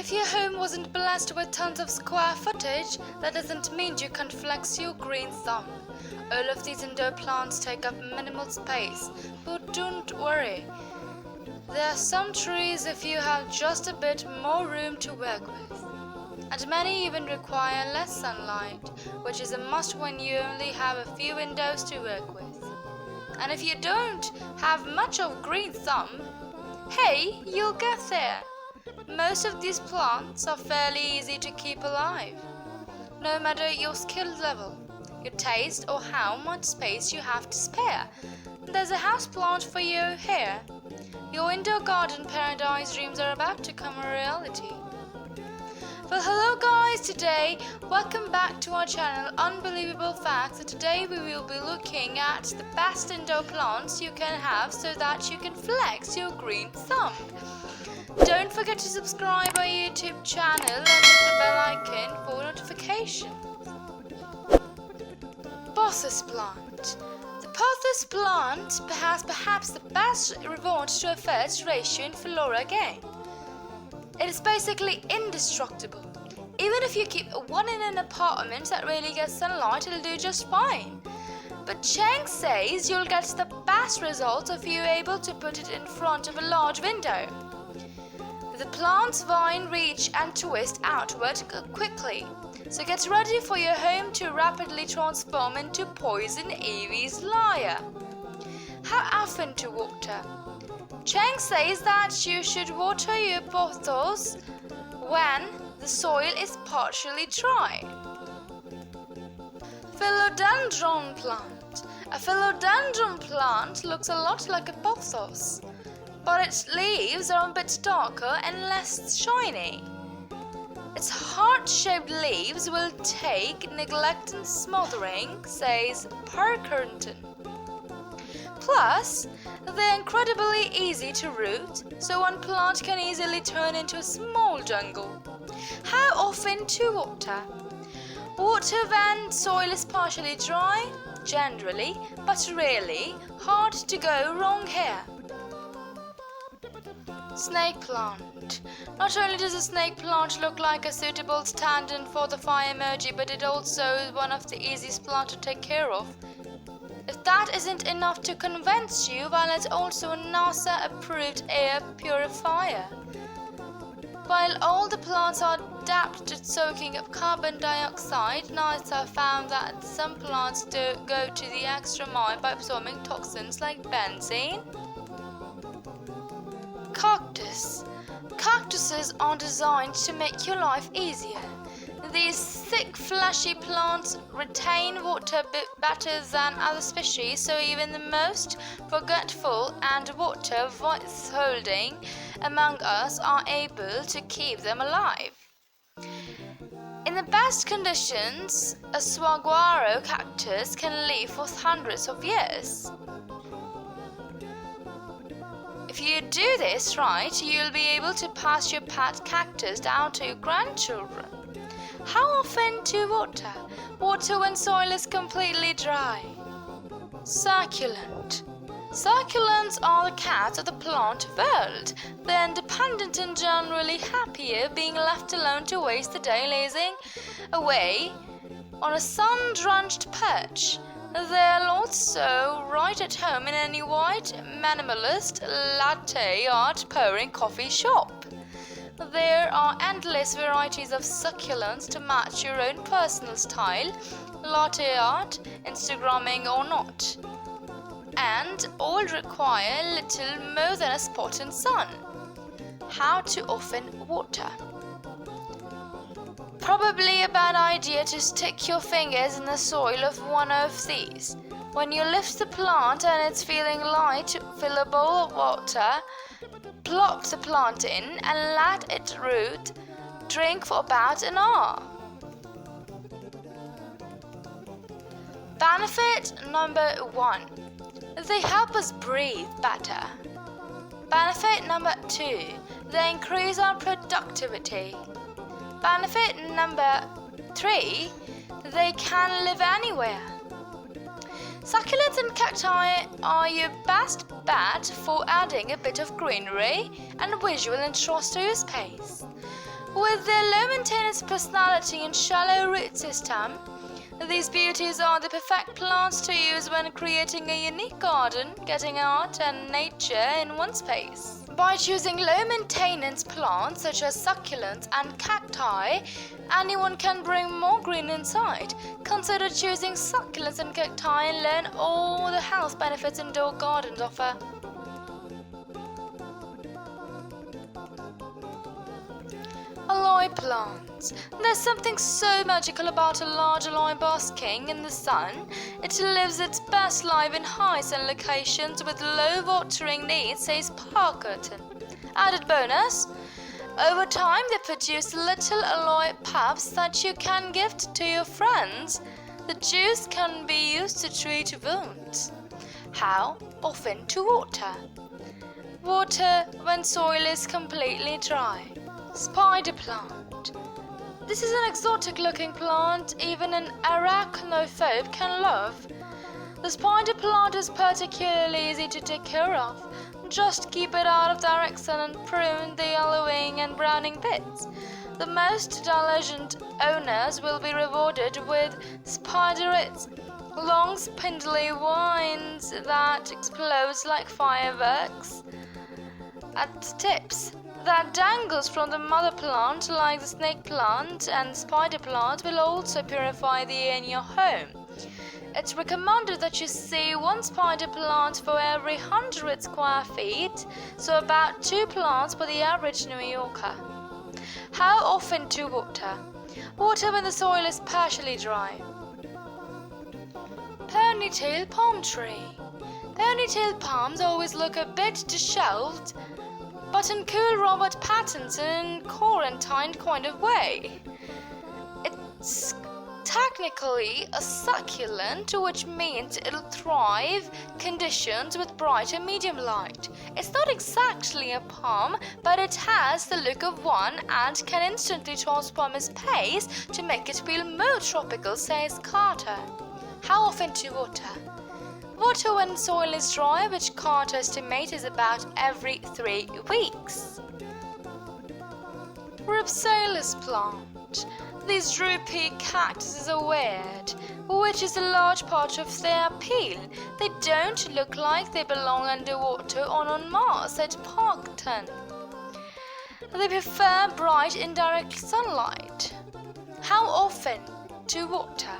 If your home wasn't blessed with tons of square footage, that doesn't mean you can't flex your green thumb. All of these indoor plants take up minimal space, but don't worry. There are some trees if you have just a bit more room to work with. And many even require less sunlight, which is a must when you only have a few windows to work with. And if you don't have much of green thumb, hey, you'll get there. Most of these plants are fairly easy to keep alive, no matter your skill level, your taste, or how much space you have to spare. There's a houseplant for you here. Your indoor garden paradise dreams are about to come a reality. Well, hello guys, today welcome back to our channel Unbelievable Facts, and today we will be looking at the best indoor plants you can have so that you can flex your green thumb. Don't forget to subscribe our YouTube channel and hit the bell icon for notifications. Pothos plant. The pothos plant has perhaps the best reward to effort ratio in flora game. It is basically indestructible. Even if you keep one in an apartment that really gets sunlight, it'll do just fine. But Cheng says you'll get the best results if you're able to put it in front of a large window. The plant's vine reach and twist outward quickly, so get ready for your home to rapidly transform into Poison Ivy's lair. How often to water? Cheng says that you should water your pothos when the soil is partially dry. Philodendron plant. A philodendron plant looks a lot like a pothos, but its leaves are a bit darker and less shiny. Its heart-shaped leaves will take neglect and smothering, says Parkerton. Plus, they're incredibly easy to root, so one plant can easily turn into a small jungle. How often to water? Water when soil is partially dry, generally, but rarely. Hard to go wrong here. Snake plant. Not only does a snake plant look like a suitable stand-in for the fire emoji, but it also is one of the easiest plants to take care of. If that isn't enough to convince you, well, it's also a NASA-approved air purifier. While all the plants are adapted to soaking up carbon dioxide, NASA found that some plants do go to the extra mile by absorbing toxins like benzene. Cactus. Cactuses are designed to make your life easier. These thick, fleshy plants retain water better than other species, so even the most forgetful and water-withholding among us are able to keep them alive. In the best conditions, a saguaro cactus can live for hundreds of years. If you do this right, you'll be able to pass your pet cactus down to your grandchildren. How often to water? Water when soil is completely dry. Succulent. Succulents are the cats of the plant world. They're independent and generally happier being left alone to waste the day lazing away on a sun-drenched perch. They're also right at home in any white minimalist latte art pouring coffee shop. There are endless varieties of succulents to match your own personal style, latte art, Instagramming or not, and all require little more than a spot in sun. How to often water? Probably a bad idea to stick your fingers in the soil of one of these. When you lift the plant and it's feeling light, fill a bowl of water, plop the plant in and let it root. Drink for about an hour. Benefit number 1. They help us breathe better. Benefit number 2. They increase our productivity. Benefit number 3. They can live anywhere. Succulents and cacti are your best bet for adding a bit of greenery and visual interest to your space. With their low-maintenance personality and shallow root system, these beauties are the perfect plants to use when creating a unique garden, getting art and nature in one space. By choosing low-maintenance plants such as succulents and cacti, anyone can bring more green inside. Consider choosing succulents and cacti and learn all the health benefits indoor gardens offer. Aloe plants. There's something so magical about a large aloe basking in the sun. It lives its best life in high sun locations with low watering needs, says Parkerton. Added bonus, over time they produce little aloe pups that you can gift to your friends. The juice can be used to treat wounds. How often to water? Water when soil is completely dry. Spider plant. This is an exotic looking plant even an arachnophobe can love. The spider plant is particularly easy to take care of. Just keep it out of direct sun and prune the yellowing and browning bits. The most diligent owners will be rewarded with spiderets, long spindly vines that explode like fireworks at the tips. That dangles from the mother plant like the snake plant, and spider plant will also purify the air in your home. It's recommended that you see one spider plant for every 100 square feet, so about 2 plants for the average New Yorker. How often to water? Water when the soil is partially dry. Ponytail palm tree. Ponytail palms always look a bit disheveled, but in cool Robert Pattinson quarantine kind of way. It's technically a succulent, which means it'll thrive conditions with bright and medium light. It's not exactly a palm, but it has the look of one and can instantly transform its pace to make it feel more tropical, says Carter. How often to water? Water when soil is dry, which Carter estimates is about every 3 weeks. Rhipsalis plant. These droopy cactuses are weird, which is a large part of their appeal. They don't look like they belong underwater or on Mars, said Parkton. They prefer bright indirect sunlight. How often to water?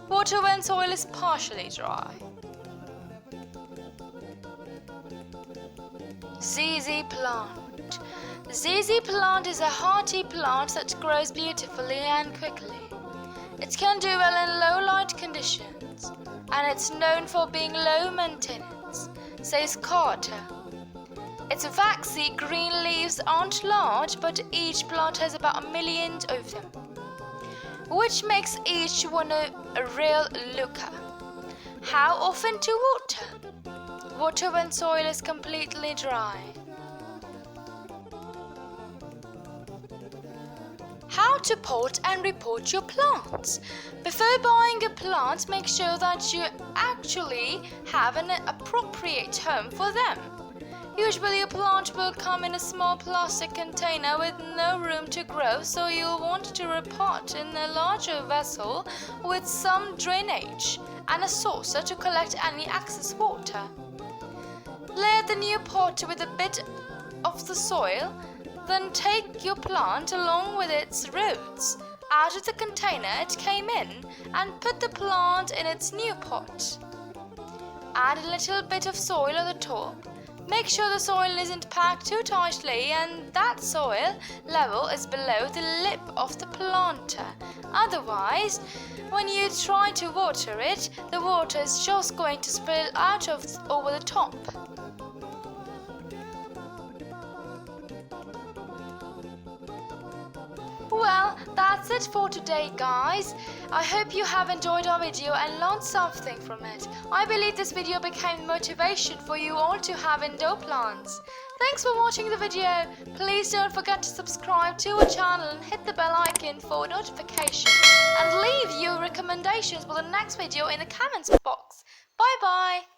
Water when soil is partially dry. ZZ plant. ZZ plant is a hardy plant that grows beautifully and quickly. It can do well in low light conditions, and it's known for being low maintenance, says Carter. Its waxy green leaves aren't large, but each plant has about 1 million of them, which makes each one a real looker. How often to water? Water when soil is completely dry. How to pot and repot your plants. Before buying a plant, make sure that you actually have an appropriate home for them. Usually a plant will come in a small plastic container with no room to grow, so you'll want to repot in a larger vessel with some drainage and a saucer to collect any excess water. Layer the new pot with a bit of the soil, then take your plant along with its roots out of the container it came in and put the plant in its new pot. Add a little bit of soil on the top. Make sure the soil isn't packed too tightly and that soil level is below the lip of the planter. Otherwise, when you try to water it, the water is just going to spill out over the top. Well, that's it for today, guys. I hope you have enjoyed our video and learned something from it. I believe this video became motivation for you all to have indoor plants. Thanks for watching the video. Please don't forget to subscribe to our channel and hit the bell icon for notification. And leave your recommendations for the next video in the comments box. Bye bye.